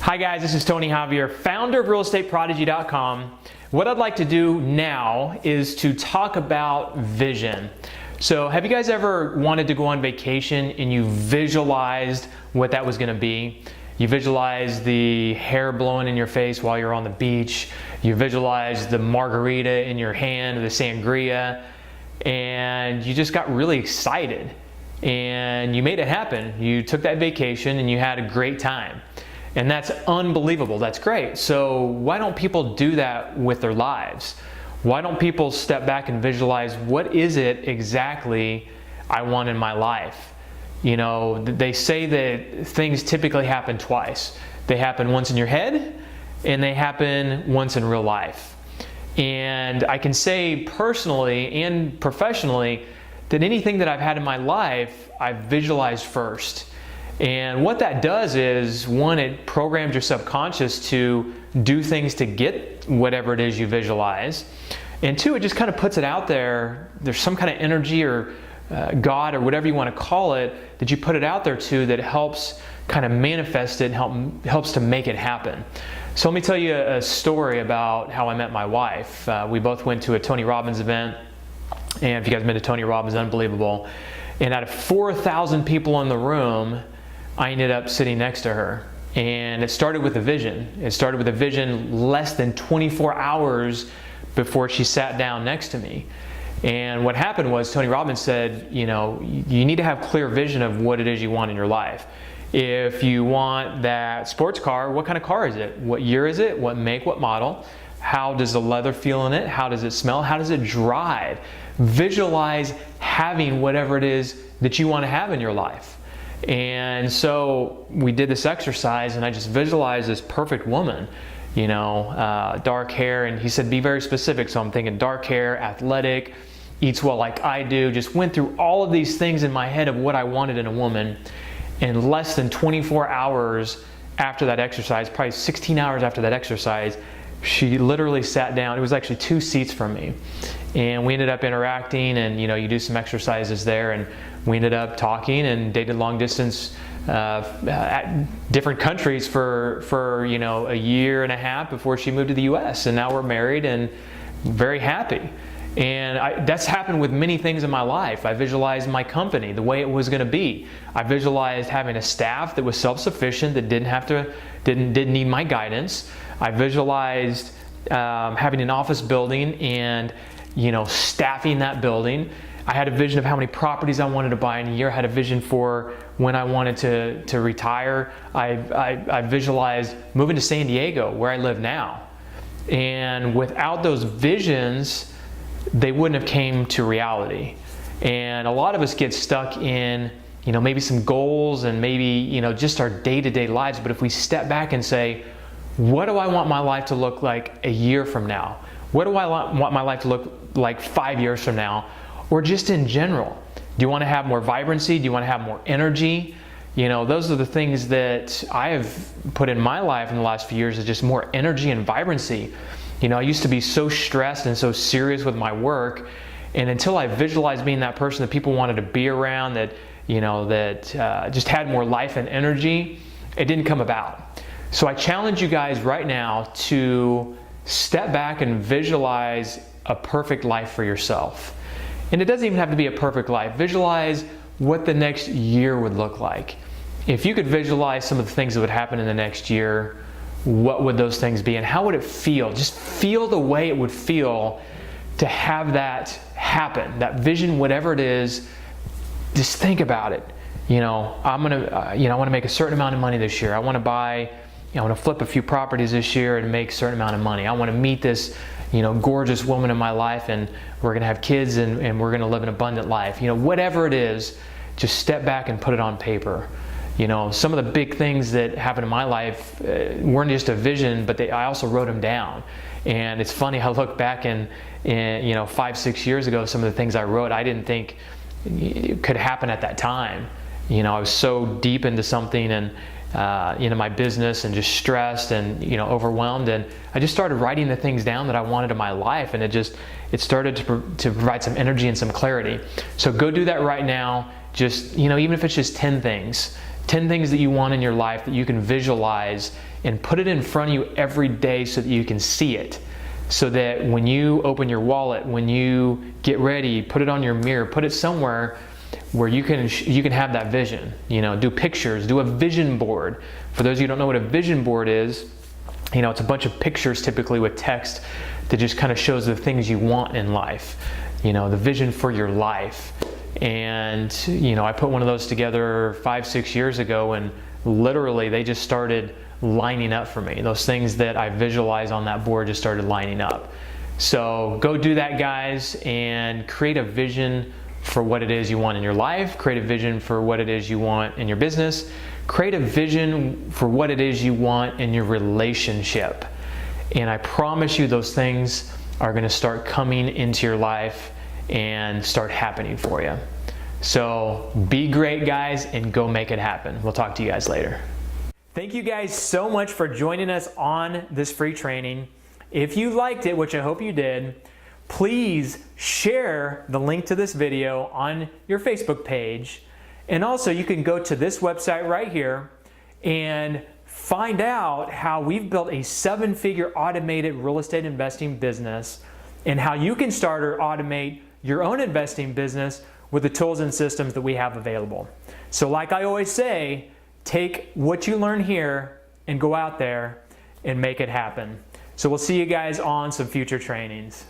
Hi guys, this is Tony Javier, founder of realestateprodigy.com. What I'd like to do now is to talk about vision. So have you guys ever wanted to go on vacation and you visualized what that was going to be? You visualized the hair blowing in your face while you're on the beach. You visualized the margarita in your hand, the sangria, and you just got really excited and you made it happen. You took that vacation and you had a great time. And that's unbelievable. That's great. So why don't people do that with their lives? Why don't people step back and visualize, what is it exactly I want in my life? You know, they say that things typically happen twice. They happen once in your head and they happen once in real life. And I can say personally and professionally that anything that I've had in my life, I've visualized first. And what that does is, one, it programs your subconscious to do things to get whatever it is you visualize. And two, it just kind of puts it out there. There's some kind of energy or God or whatever you want to call it that you put it out there to that helps kind of manifest it and helps to make it happen. So let me tell you a story about how I met my wife. We both went to a Tony Robbins event. And if you guys have been to Tony Robbins, unbelievable. And out of 4,000 people in the room, I ended up sitting next to her. And it started with a vision. It started with a vision less than 24 hours before she sat down next to me. And what happened was Tony Robbins said, you know, you need to have clear vision of what it is you want in your life. If you want that sports car, what kind of car is it? What year is it? What make, what model? How does the leather feel in it? How does it smell? How does it drive? Visualize having whatever it is that you want to have in your life. And so we did this exercise and I just visualized this perfect woman, you know, dark hair, and he said be very specific. So I'm thinking dark hair, athletic, eats well like I do, just went through all of these things in my head of what I wanted in a woman. And less than 24 hours after that exercise, probably 16 hours after that exercise, she literally sat down. It was actually 2 seats from me. And we ended up interacting, and you know, you do some exercises there, and we ended up talking and dated long distance at different countries for you know, a year and a half before she moved to the US. And now we're married and very happy. And that's happened with many things in my life. I visualized my company, the way it was going to be. I visualized having a staff that was self-sufficient, that didn't need my guidance. I visualized having an office building and, you know, staffing that building. I had a vision of how many properties I wanted to buy in a year. I had a vision for when I wanted to retire. I visualized moving to San Diego, where I live now. And without those visions, they wouldn't have came to reality. And a lot of us get stuck in, you know, maybe some goals and maybe, you know, just our day-to-day lives. But if we step back and say, what do I want my life to look like a year from now? What do I want my life to look like 5 years from now? Or just in general? Do you want to have more vibrancy? Do you want to have more energy? You know, those are the things that I have put in my life in the last few years, is just more energy and vibrancy. You know, I used to be so stressed and so serious with my work, and until I visualized being that person that people wanted to be around, that, you know, that just had more life and energy, it didn't come about. So I challenge you guys right now to step back and visualize a perfect life for yourself. And it doesn't even have to be a perfect life. Visualize what the next year would look like. If you could visualize some of the things that would happen in the next year, what would those things be and how would it feel? Just feel the way it would feel to have that happen, that vision, whatever it is. Just think about it. You know, I'm gonna, you know, I want to make a certain amount of money this year. I want to buy, you know, I want to flip a few properties this year and make a certain amount of money. I want to meet this, you know, gorgeous woman in my life, and we're gonna have kids, and we're gonna live an abundant life. You know, whatever it is, just step back and put it on paper. You know, some of the big things that happened in my life weren't just a vision, but I also wrote them down. And it's funny, I look back and you know, 5-6 years ago, some of the things I wrote, I didn't think it could happen at that time. You know, I was so deep into something and you know, my business, and just stressed and, you know, overwhelmed. And I just started writing the things down that I wanted in my life, and it started to provide some energy and some clarity. So go do that right now. Just, you know, even if it's just 10 things that you want in your life that you can visualize and put it in front of you every day so that you can see it. So that when you open your wallet, when you get ready, put it on your mirror, put it somewhere where you can have that vision. You know, do pictures, do a vision board. For those of you who don't know what a vision board is, you know, it's a bunch of pictures typically with text that just kind of shows the things you want in life. You know, the vision for your life. And, you know, I put one of those together 5-6 years ago, and literally they just started lining up for me. Those things that I visualize on that board just started lining up. So go do that, guys, and create a vision for what it is you want in your life. Create a vision for what it is you want in your business. Create a vision for what it is you want in your relationship. And I promise you those things are going to start coming into your life and start happening for you. So be great, guys, and go make it happen. We'll talk to you guys later. Thank you guys so much for joining us on this free training. If you liked it, which I hope you did, please share the link to this video on your Facebook page. And also you can go to this website right here and find out how we've built a 7-figure automated real estate investing business and how you can start or automate your own investing business with the tools and systems that we have available. So like I always say, take what you learn here and go out there and make it happen. So we'll see you guys on some future trainings.